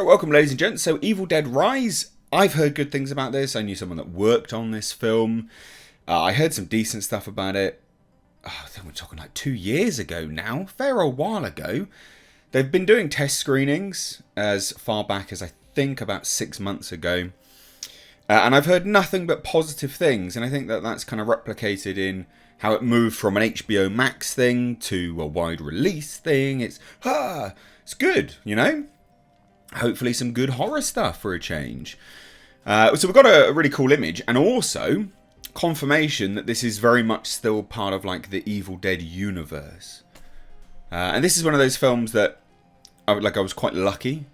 So welcome ladies and gents. So Evil Dead Rise, I've heard good things about this. I knew someone that worked on this film. I heard some decent stuff about it. I think we're talking like 2 years ago now. Fair old while ago. They've been doing test screenings as far back as I think about 6 months ago. And I've heard nothing but positive things. And I think that that's kind of replicated in how it moved from an HBO Max thing to a wide release thing. It's good, you know? Hopefully some good horror stuff for a change. So we've got a really cool image, and also confirmation that this is very much still part of like the Evil Dead universe. And this is one of those films that I was quite lucky.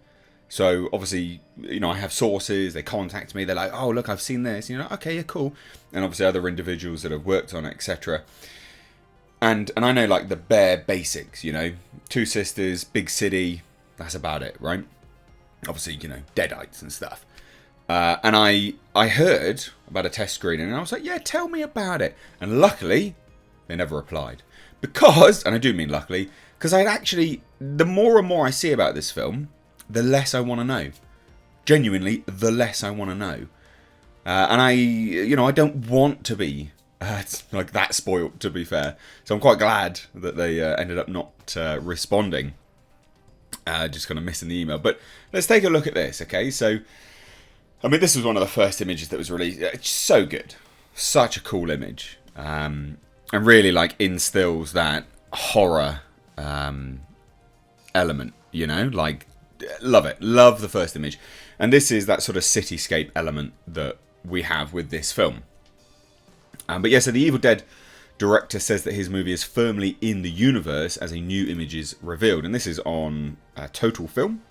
So obviously, you know, I have sources, they contact me, they're like, oh look, I've seen this, you know, okay, yeah, cool. And obviously other individuals that have worked on it, etc. And I know like the bare basics, you know, two sisters, big city, that's about it, right? Obviously, you know, deadites and stuff. And I heard about a test screening, and I was like, yeah, tell me about it. And luckily, they never replied. Because, and I do mean luckily, because I'd actually, the more and more I see about this film, the less I want to know. Genuinely, the less I want to know. And I don't want to be like that spoiled, to be fair. So I'm quite glad that they ended up not responding. Just kind of missing the email. But let's take a look at this, okay? So, I mean, this was one of the first images that was released. It's so good. Such a cool image. And really, like, instills that horror element, you know? Like, love it. Love the first image. And this is that sort of cityscape element that we have with this film. But yeah, so the Evil Dead director says that his movie is firmly in the universe as a new image is revealed. And this is on Total Film.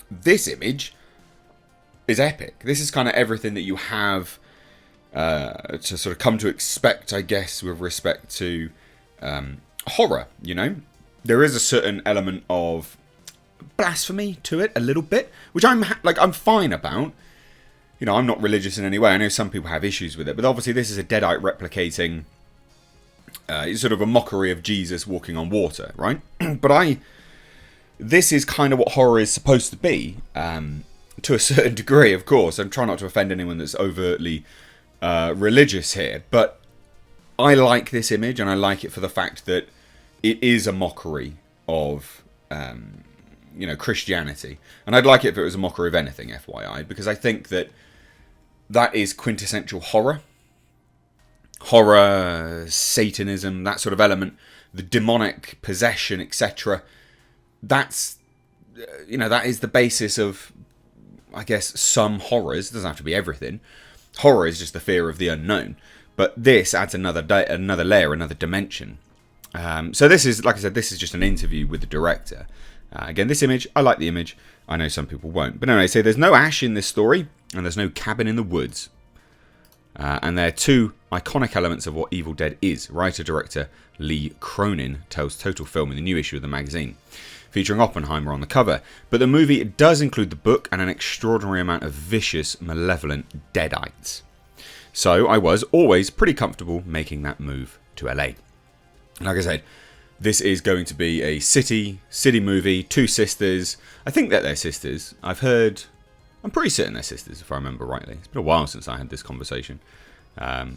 This image is epic. This is kind of everything that you have to sort of come to expect, I guess, with respect to horror, you know. There is a certain element of blasphemy to it, a little bit, which I'm fine about. You know, I'm not religious in any way. I know some people have issues with it, but obviously this is a deadite replicating sort of a mockery of Jesus walking on water, right? But this is kind of what horror is supposed to be, to a certain degree, of course. I'm trying not to offend anyone that's overtly religious here, but I like this image, and I like it for the fact that it is a mockery of Christianity. And I'd like it if it was a mockery of anything, FYI, because I think that is quintessential horror. Horror, Satanism, that sort of element, the demonic possession, etc. That's, that is the basis of, I guess, some horrors. It doesn't have to be everything. Horror is just the fear of the unknown. But this adds another layer, another dimension. So this is, like I said, this is just an interview with the director. Again, this image, I like the image. I know some people won't. But anyway, so there's no ash in this story, and there's no cabin in the woods. And they're two iconic elements of what Evil Dead is. Writer-director Lee Cronin tells Total Film in the new issue of the magazine, featuring Oppenheimer on the cover. But the movie does include the book and an extraordinary amount of vicious, malevolent deadites. So I was always pretty comfortable making that move to LA. Like I said, this is going to be a city movie, two sisters. I think that they're sisters. I'm pretty certain they're sisters, if I remember rightly. It's been a while since I had this conversation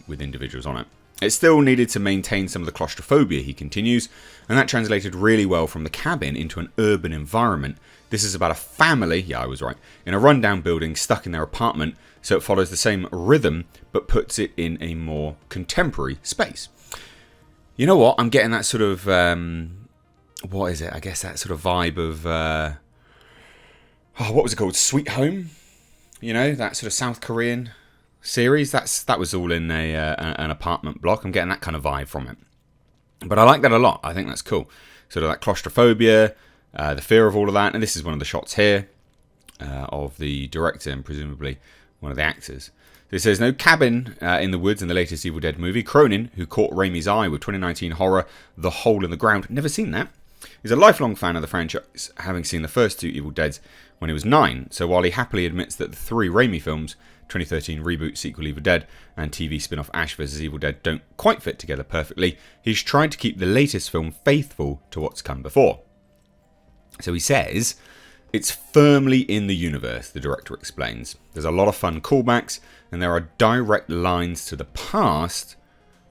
with individuals on it. It still needed to maintain some of the claustrophobia, he continues, and that translated really well from the cabin into an urban environment. This is about a family, yeah, I was right, in a rundown building stuck in their apartment, so it follows the same rhythm, but puts it in a more contemporary space. You know what? I'm getting that sort of, what is it? I guess that sort of vibe of, what was it called? Sweet Home? You know, that sort of South Korean series. That was all in an apartment block. I'm getting that kind of vibe from it. But I like that a lot. I think that's cool. Sort of that claustrophobia, the fear of all of that. And this is one of the shots here of the director and presumably one of the actors. It says, no cabin in the woods in the latest Evil Dead movie. Cronin, who caught Raimi's eye with 2019 horror The Hole in the Ground, never seen that, is a lifelong fan of the franchise, having seen the first two Evil Deads when he was 9. So while he happily admits that the three Raimi films, 2013 reboot sequel Evil Dead and TV spin-off Ash vs Evil Dead, don't quite fit together perfectly, he's tried to keep the latest film faithful to what's come before. So he says It's firmly in the universe, the director explains. There's a lot of fun callbacks, and there are direct lines to the past,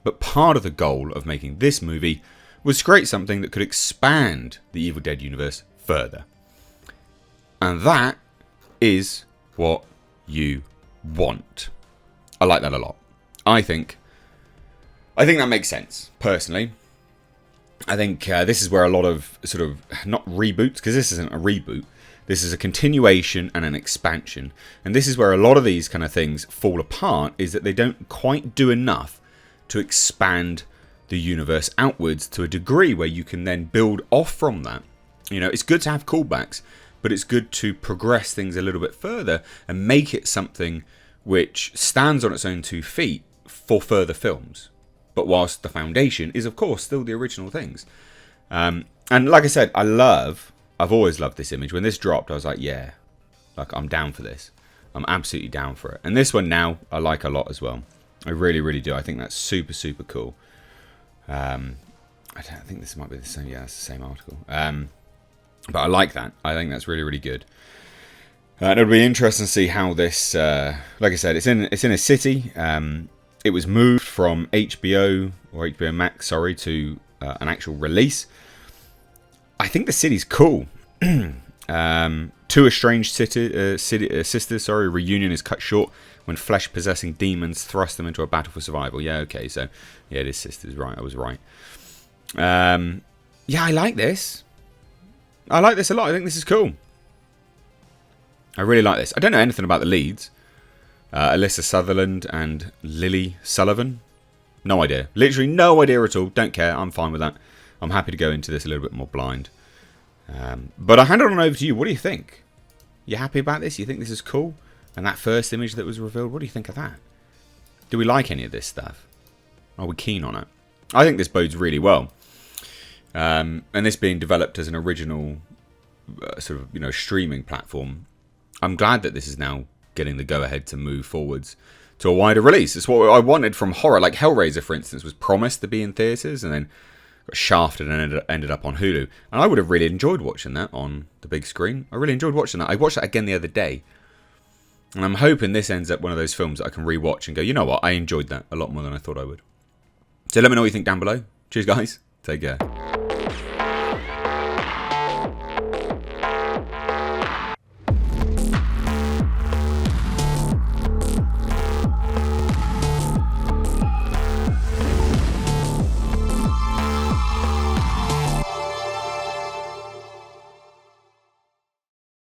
but part of the goal of making this movie was to create something that could expand the Evil Dead universe further. And that is what you want. I like that a lot. I think that makes sense, personally. I think this is where a lot of sort of, not reboots, because this isn't a reboot, this is a continuation and an expansion. And this is where a lot of these kind of things fall apart, is that they don't quite do enough to expand the universe outwards to a degree where you can then build off from that. You know, it's good to have callbacks, but it's good to progress things a little bit further and make it something which stands on its own 2 feet for further films. But whilst the foundation is, of course, still the original things. And like I said, I've always loved this image. When this dropped, I was like, yeah, like I'm down for this. I'm absolutely down for it. And this one now, I like a lot as well. I really, really do. I think that's super, super cool. I think this might be the same. Yeah, it's the same article. But I like that. I think that's really, really good. And it'll be interesting to see how this. Like I said, it's in a city. It was moved from HBO or HBO Max, to an actual release. I think the city's cool. 2 estranged sisters. Reunion is cut short when flesh-possessing demons thrust them into a battle for survival. Yeah, okay, so yeah, it is sisters. Right, I was right. Yeah, I like this. I like this a lot. I think this is cool. I really like this. I don't know anything about the leads. Alyssa Sutherland and Lily Sullivan. No idea. Literally no idea at all. Don't care. I'm fine with that. I'm happy to go into this a little bit more blind. But I hand it on over to you. What do you think? You happy about this? You think this is cool? And that first image that was revealed, what do you think of that? Do we like any of this stuff? Are we keen on it? I think this bodes really well. And this being developed as an original sort of, streaming platform, I'm glad that this is now getting the go-ahead to move forwards to a wider release. It's what I wanted from horror. Like Hellraiser, for instance, was promised to be in theatres and then got shafted and ended up on Hulu. And I would have really enjoyed watching that on the big screen. I really enjoyed watching that. I watched that again the other day. And I'm hoping this ends up one of those films that I can rewatch and go, you know what, I enjoyed that a lot more than I thought I would. So let me know what you think down below. Cheers, guys. Take care.